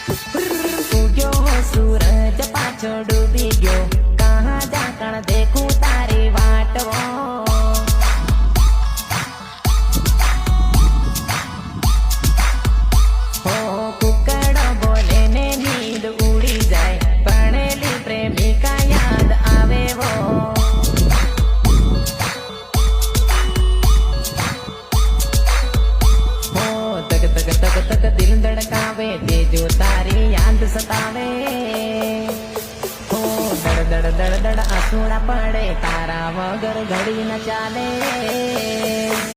उग्यो सूरज पाछो डूबी गयो, कहाँ जाकण देखूं तारी वाट वो। हो कुकड़ो बोले ने नींद उड़ी जाए, प्रणेली प्रेमिका याद आवे वो। हो तक तक तक तक दिल धड़कावे, तेजो तारी याद सतावे। हो दड़ दड़ दड़ दड़ आंसुड़ा पड़े, तारा वगर घड़ी न चाले।